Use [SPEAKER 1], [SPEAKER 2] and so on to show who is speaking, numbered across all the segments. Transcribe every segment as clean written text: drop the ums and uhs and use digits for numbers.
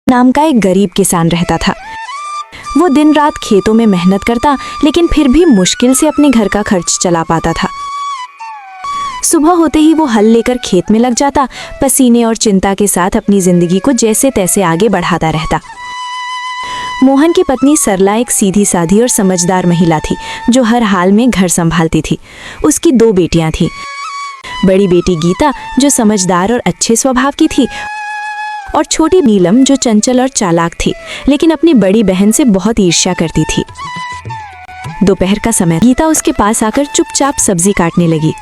[SPEAKER 1] नाम का एक गरीब किसान रहता था। वो दिन रात खेतों में मेहनत करता, लेकिन फिर भी मुश्किल से अपने घर का खर्च चला पाता था। सुबह होते ही वो हल लेकर खेत में लग जाता, पसीने और चिंता के साथ अपनी जिंदगी को जैसे तैसे आगे बढ़ाता रहता। मोहन की पत्नी सरला एक सीधी साधी और समझदार महिला थी, जो हर हाल में घर संभालती थी। उसकी 2 बेटियां थीं। बड़ी बेटी गीता, जो समझदार और अच्छे स्वभाव की थी, और छोटी नीलम, जो चंचल और चालाक थी, लेकिन अपनी बड़ी बहन से बहुत ईर्ष्या करती थी। दोपहर का समय, गीता उसके पास आकर चुपचाप सब्जी काटने लगी।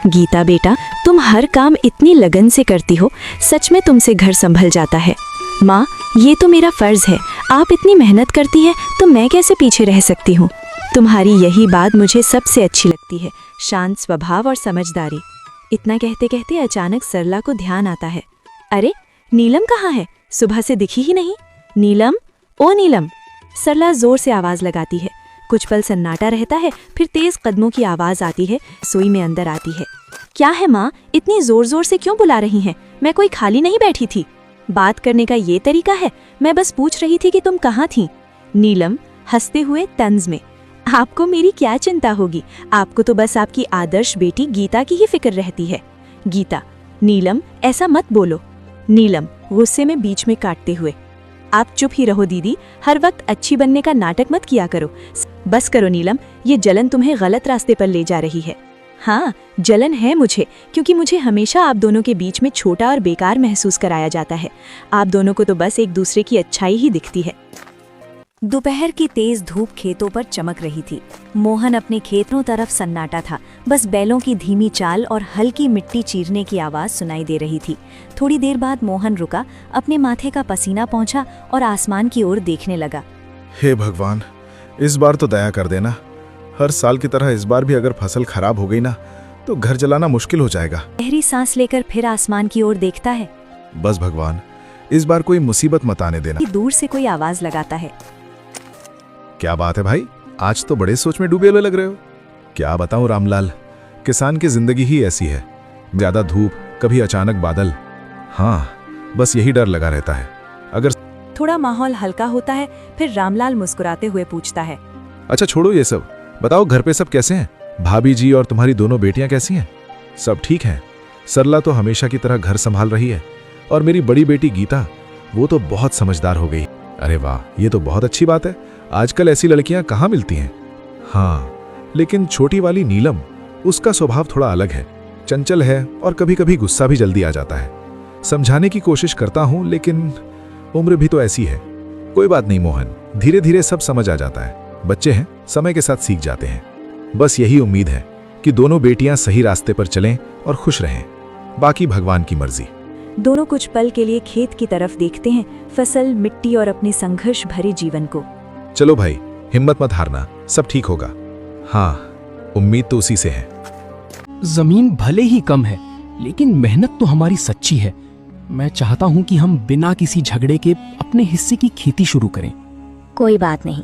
[SPEAKER 1] गीता बेटा, तुम हर काम इतनी लगन से करती हो, सच में तुमसे घर संभल जाता है। माँ, ये तो मेरा फर्ज है, आप इतनी मेहनत करती है तो मैं कैसे पीछे रह सकती हूँ। तुम्हारी यही बात मुझे सबसे अच्छी लगती है, शांत स्वभाव और समझदारी। इतना कहते कहते अचानक सरला को ध्यान आता है, अरे नीलम कहाँ है? सुबह से दिखी ही नहीं। नीलम, ओ नीलम। सरला जोर से आवाज लगाती है। कुछ पल सन्नाटा रहता है, फिर तेज कदमों की आवाज आती है। रसोई में अंदर आती है। क्या है माँ, इतनी जोर जोर से क्यों बुला रही हैं? मैं कोई खाली नहीं बैठी थी। बात करने का ये तरीका है? मैं बस पूछ रही थी कि तुम कहाँ थी। नीलम हंसते हुए तंज में, आपको मेरी क्या चिंता होगी, आपको तो बस आपकी आदर्श बेटी गीता की ही फिक्र रहती है। गीता, नीलम ऐसा मत बोलो। नीलम गुस्से में बीच में काटते हुए, आप चुप ही रहो दीदी, हर वक्त अच्छी बनने का नाटक मत किया करो। बस करो नीलम, ये जलन तुम्हें गलत रास्ते पर ले जा रही है। हाँ, जलन है मुझे, क्योंकि मुझे हमेशा आप दोनों के बीच में छोटा और बेकार महसूस कराया जाता है। आप दोनों को तो बस एक दूसरे की अच्छाई ही दिखती है। दोपहर की तेज धूप खेतों पर चमक रही थी। मोहन अपने खेतों तरफ सन्नाटा था, बस बैलों की धीमी चाल और हल्की मिट्टी चीरने की आवाज सुनाई दे रही थी। थोड़ी देर बाद मोहन रुका, अपने माथे का पसीना पोंछा और आसमान की ओर देखने लगा।
[SPEAKER 2] हे भगवान, इस बार तो दया कर देना। हर साल की तरह इस बार भी अगर फसल खराब हो गई ना, तो घर चलाना मुश्किल हो जाएगा।
[SPEAKER 1] गहरी सांस लेकर फिर आसमान की ओर देखता है।
[SPEAKER 2] बस भगवान, इस बार कोई मुसीबत मत आने देना।
[SPEAKER 1] दूर से कोई आवाज लगाता है।
[SPEAKER 2] क्या बात है भाई, आज तो बड़े सोच में डूबे हुए लग रहे हो। क्या बताऊं रामलाल, किसान की जिंदगी ही ऐसी है, ज्यादा धूप, कभी अचानक बादल। हाँ, बस यही डर लगा रहता है। अगर
[SPEAKER 1] थोड़ा माहौल हल्का होता है, फिर रामलाल मुस्कुराते हुए पूछता है,
[SPEAKER 2] अच्छा छोड़ो ये सब, बताओ घर पे सब कैसे हैं? भाभी जी और तुम्हारी दोनों बेटियां कैसी हैं? सब ठीक हैं? सरला तो हमेशा की तरह घर संभाल रही है, और मेरी बड़ी बेटी गीता, वो तो बहुत समझदार हो गई। अरे वाह, ये तो बहुत अच्छी बात है। आजकल ऐसी लड़कियां कहाँ मिलती हैं। हाँ, लेकिन छोटी वाली नीलम, उसका स्वभाव थोड़ा अलग है, चंचल है और कभी कभी गुस्सा भी जल्दी आ जाता है। समझाने की कोशिश करता हूं, लेकिन उम्र भी तो ऐसी है। कोई बात नहीं मोहन, धीरे धीरे सब समझ आ जाता है। बच्चे हैं, समय के साथ सीख जाते हैं। बस यही उम्मीद है कि दोनों बेटियां सही रास्ते पर चलें और खुश रहें। बाकी भगवान की मर्जी।
[SPEAKER 1] दोनों कुछ पल के लिए खेत की तरफ देखते हैं, फसल, मिट्टी और अपने संघर्ष भरे जीवन को।
[SPEAKER 2] चलो भाई, हिम्मत मत हारना, सब ठीक होगा। हाँ, उम्मीद तो उसी से है।
[SPEAKER 3] जमीन भले ही कम है, लेकिन मेहनत तो हमारी सच्ची है। मैं चाहता हूं कि हम बिना किसी झगड़े के अपने हिस्से की खेती शुरू करें।
[SPEAKER 4] कोई बात नहीं,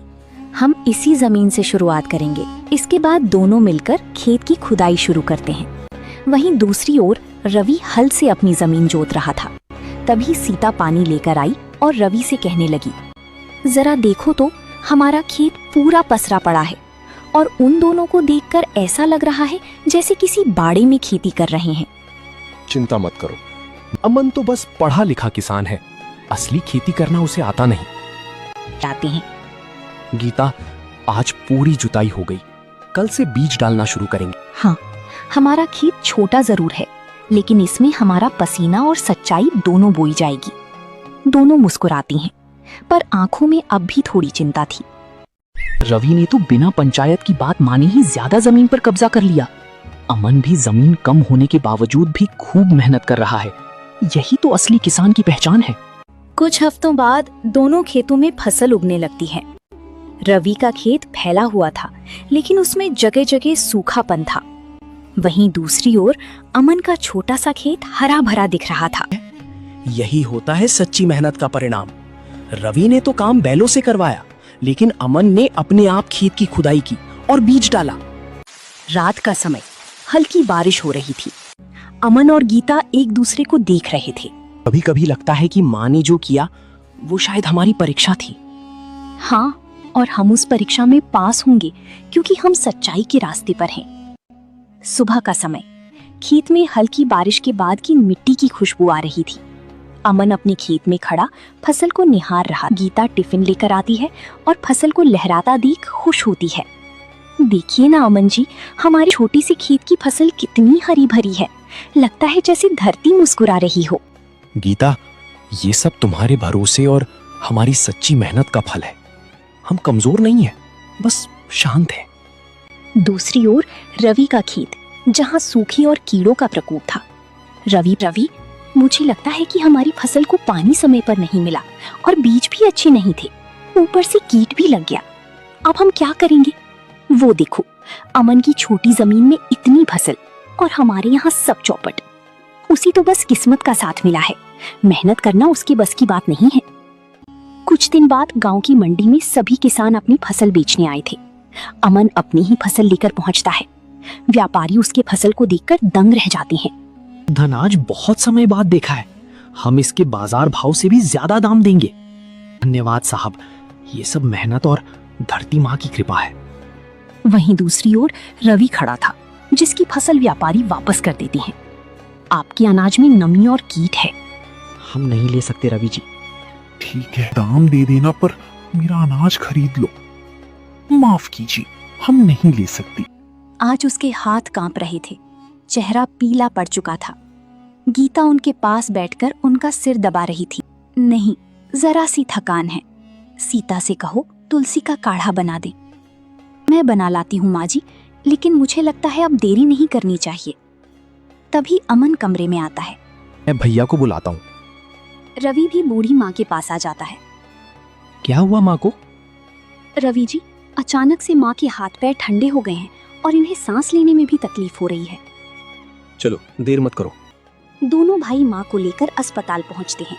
[SPEAKER 4] हम इसी जमीन से शुरुआत करेंगे। इसके बाद दोनों मिलकर खेत की खुदाई शुरू करते हैं। वहीं दूसरी ओर रवि हल से अपनी जमीन जोत रहा था। तभी सीता पानी लेकर आई और रवि से कहने लगी, जरा देखो तो, हमारा खेत पूरा पसरा पड़ा है और उन दोनों को देखकर ऐसा लग रहा है जैसे किसी बाड़े में खेती कर रहे हैं।
[SPEAKER 3] चिंता मत करो, अमन तो बस पढ़ा लिखा किसान है, असली खेती करना उसे आता नहीं।
[SPEAKER 4] जाते हैं।
[SPEAKER 3] गीता, आज पूरी जुताई हो गई, कल से बीज डालना शुरू करेंगे।
[SPEAKER 4] हाँ, हमारा खेत छोटा जरूर है, लेकिन इसमें हमारा पसीना और सच्चाई दोनों बोई जाएगी। दोनों मुस्कुराती हैं, पर आंखों में अब भी थोड़ी चिंता थी।
[SPEAKER 3] रवि ने तो बिना पंचायत की बात माने ही ज्यादा जमीन पर कब्जा कर लिया। अमन भी जमीन कम होने के बावजूद भी खूब मेहनत कर रहा है। यही तो असली किसान की पहचान है।
[SPEAKER 4] कुछ हफ्तों बाद दोनों खेतों में फसल उगने लगती है। रवि का खेत फैला हुआ था, लेकिन उसमें जगह जगह सूखापन था। वहीं दूसरी ओर अमन का छोटा सा खेत हरा भरा दिख रहा था।
[SPEAKER 5] यही होता है सच्ची मेहनत का परिणाम। रवि ने तो काम बैलों से करवाया, लेकिन अमन ने अपने आप खेत की खुदाई की और बीज डाला।
[SPEAKER 4] रात का समय, हल्की बारिश हो रही थी। अमन और गीता एक दूसरे को देख रहे थे।
[SPEAKER 5] कभी कभी लगता है कि माँ ने जो किया
[SPEAKER 3] वो शायद हमारी परीक्षा थी।
[SPEAKER 4] हाँ, और हम उस परीक्षा में पास होंगे क्योंकि हम सच्चाई के रास्ते पर हैं। सुबह का समय, खेत में हल्की बारिश के बाद की मिट्टी की खुशबू आ रही थी। अमन अपने खेत में खड़ा फसल को निहार रहा। गीता टिफिन लेकर आती है और फसल को लहराता देख खुश होती है। देखिए ना अमन जी, हमारी छोटी सी खेत की फसल कितनी हरी भरी है, लगता है जैसे धरती मुस्कुरा रही हो।
[SPEAKER 5] गीता, ये सब तुम्हारे भरोसे और हमारी सच्ची मेहनत का फल है। हम कमजोर नहीं हैं, बस शांत हैं।
[SPEAKER 4] दूसरी ओर रवि का खेत, जहां सूखे और कीड़ों का प्रकोप था। रवि, मुझे लगता है कि हमारी फसल को पानी समय पर नहीं मिला और बीज भी अच्छे नहीं थे, ऊपर से कीट भी लग गया। अब हम क्या करेंगे? वो देखो, अमन की छोटी जमीन में इतनी फसल और हमारे यहाँ सब चौपट। उसी तो बस किस्मत का साथ मिला है, मेहनत करना उसके बस की बात नहीं है। कुछ दिन बाद गांव की मंडी में सभी किसान अपनी फसल बेचने आए थे। अमन अपनी ही फसल लेकर पहुंचता है। व्यापारी उसके फसल को देखकर दंग रह जाते हैं।
[SPEAKER 3] धनाज बहुत समय बाद देखा है, हम इसके बाजार भाव से भी ज्यादा दाम देंगे। धन्यवाद साहब, ये सब मेहनत और धरती माँ की कृपा है।
[SPEAKER 4] वहीं दूसरी ओर रवि खड़ा था, जिसकी फसल व्यापारी वापस कर देते हैं। आपके अनाज में नमी और कीट है।
[SPEAKER 3] हम नहीं ले सकते रवि जी।
[SPEAKER 6] ठीक है, दाम दे देना, पर मेरा अनाज खरीद लो। माफ कीजिए, हम नहीं ले सकती।
[SPEAKER 4] आज उसके हाथ कांप रहे थे, चेहरा पीला पड़ चुका था। गीता उनके पास बैठकर उनका सिर दबा रही थी। नहीं, जरा सी थकान है, सीता से कहो तुलसी का काढ़ा बना दे। मैं बना लाती हूँ माँ जी, लेकिन मुझे लगता है अब देरी नहीं करनी चाहिए। तभी अमन कमरे में आता है।
[SPEAKER 5] मैं भैया को बुलाता हूँ।
[SPEAKER 4] रवि भी बूढ़ी माँ के पास आ जाता है।
[SPEAKER 3] क्या हुआ माँ को?
[SPEAKER 4] रवि जी, अचानक से माँ के हाथ पैर ठंडे हो गए हैं और इन्हें सांस लेने में भी तकलीफ हो रही है।
[SPEAKER 5] चलो, देर मत करो।
[SPEAKER 4] दोनों भाई माँ को लेकर अस्पताल पहुंचते हैं।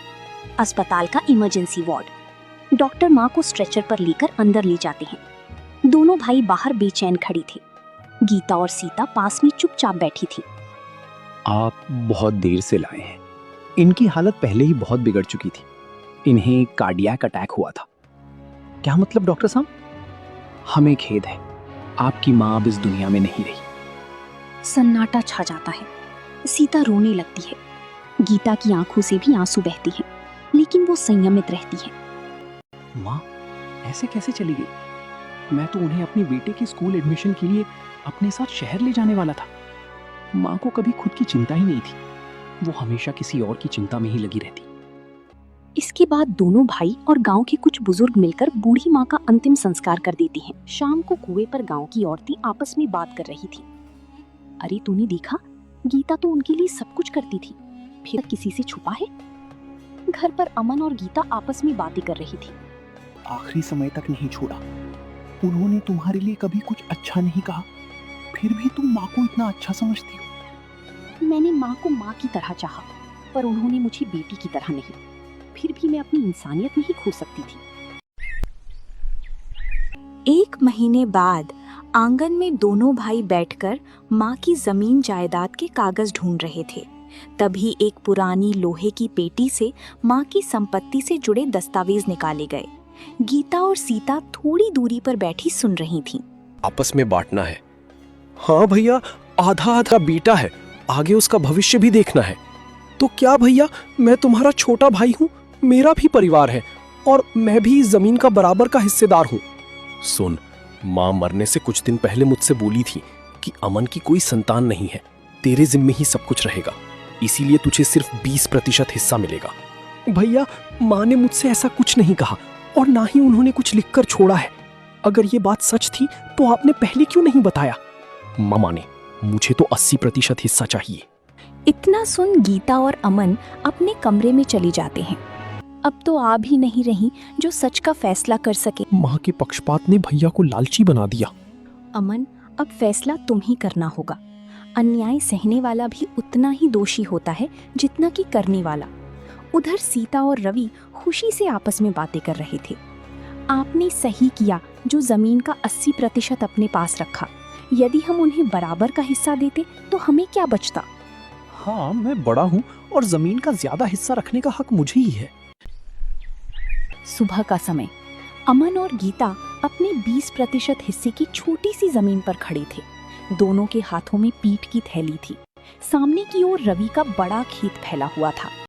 [SPEAKER 4] अस्पताल का इमरजेंसी वार्ड। डॉक्टर माँ को स्ट्रेचर पर लेकर अंदर ले जाते हैं। दोनों भाई बाहर बेचैन खड़ी थी। गीता और सीता पास में चुपचाप बैठी थी।
[SPEAKER 5] आप बहुत देर से लाए हैं। इनकी हालत पहले ही बहुत बिगड़ चुकी थी। इन्हें कार्डियक अटैक हुआ था। क्या मतलब डॉक्टर साहब? हमें खेद है, आपकी माँ अब इस दुनिया में नहीं रही।
[SPEAKER 4] सन्नाटा छा जाता है। सीता रोने लगती है। गीता की आंखों से भी आंसू बहती हैं, लेकिन वो संयमित रहती है।
[SPEAKER 5] माँ ऐसे कैसे चली गई? मैं तो उन्हें अपनी बेटे के स्कूल एडमिशन के लिए अपने साथ शहर ले जाने वाला था। माँ को कभी खुद की चिंता ही नहीं थी। वो हमेशा किसी और की चिंता में ही लगी रहती।
[SPEAKER 4] इसके बाद दोनों भाई और गांव के कुछ बुजुर्ग मिलकर बूढ़ी माँ का अंतिम संस्कार कर देती हैं। शाम को कुएं पर गांव की औरतें आपस में बात कर रही थी। अरे तूने देखा, गीता तो उनके लिए सब कुछ करती थी, फिर किसी से छुपा है? घर पर अमन और गीता आपस में बातें कर रही थी।
[SPEAKER 6] आखिरी समय तक नहीं छोड़ा। उन्होंने तुम्हारे लिए कभी कुछ अच्छा नहीं कहा, फिर भी तुम माँ को इतना अच्छा समझती हो।
[SPEAKER 4] मैंने माँ को माँ की तरह चाहा, पर उन्होंने मुझे बेटी की तरह नहीं। फिर भी मैं अपनी इंसानियत नहीं खो सकती थी।
[SPEAKER 1] 1 महीने बाद आंगन में दोनों भाई बैठकर माँ की जमीन जायदाद के कागज ढूंढ रहे थे। तभी एक पुरानी लोहे की पेटी से माँ की संपत्ति से जुड़े दस्तावेज निकाले गए। गीता और सीता थोड़ी दूरी पर बैठी सुन रही थीं।
[SPEAKER 5] आपस में बांटना है। हाँ भैया, आधा आधा बेटा है, आगे उसका भविष्य भी देखना है। तो क्या भैया, मैं तुम्हारा छोटा भाई हूँ, मेरा भी परिवार है और मैं भी इस जमीन का बराबर का हिस्सेदार हूँ। सुन, माँ मरने से कुछ दिन पहले मुझसे बोली थी कि अमन की कोई संतान नहीं है, तेरे जिम्मे ही सब कुछ रहेगा, इसीलिए तुझे सिर्फ 20% हिस्सा मिलेगा। भैया, माँ ने मुझसे ऐसा कुछ नहीं कहा और ना ही उन्होंने कुछ लिखकर छोड़ा है। अगर ये बात सच थी तो आपने पहले क्यों नहीं बताया? मामा ने, मुझे तो 80% हिस्सा चाहिए।
[SPEAKER 4] इतना सुन गीता और अमन अपने कमरे में चली जाते हैं। अब तो आ भी नहीं रही जो सच का फैसला कर सके।
[SPEAKER 5] माँ के पक्षपात ने भैया को लालची बना दिया।
[SPEAKER 4] अमन, अब फैसला तुम ही करना होगा। अन्याय सहने वाला भी उतना ही दोषी होता है जितना कि करने वाला। उधर सीता और रवि खुशी से आपस में बातें कर रहे थे। आपने सही किया जो जमीन का 80% अपने पास रखा। यदि हम उन्हें बराबर का हिस्सा देते तो हमें क्या बचता?
[SPEAKER 5] हाँ, मैं बड़ा हूँ और जमीन का ज्यादा हिस्सा रखने का हक मुझे ही है।
[SPEAKER 4] सुबह का समय। अमन और गीता अपने 20% हिस्से की छोटी सी जमीन पर खड़े थे। दोनों के हाथों में पीठ की थैली थी। सामने की ओर रवि का बड़ा खेत फैला हुआ था।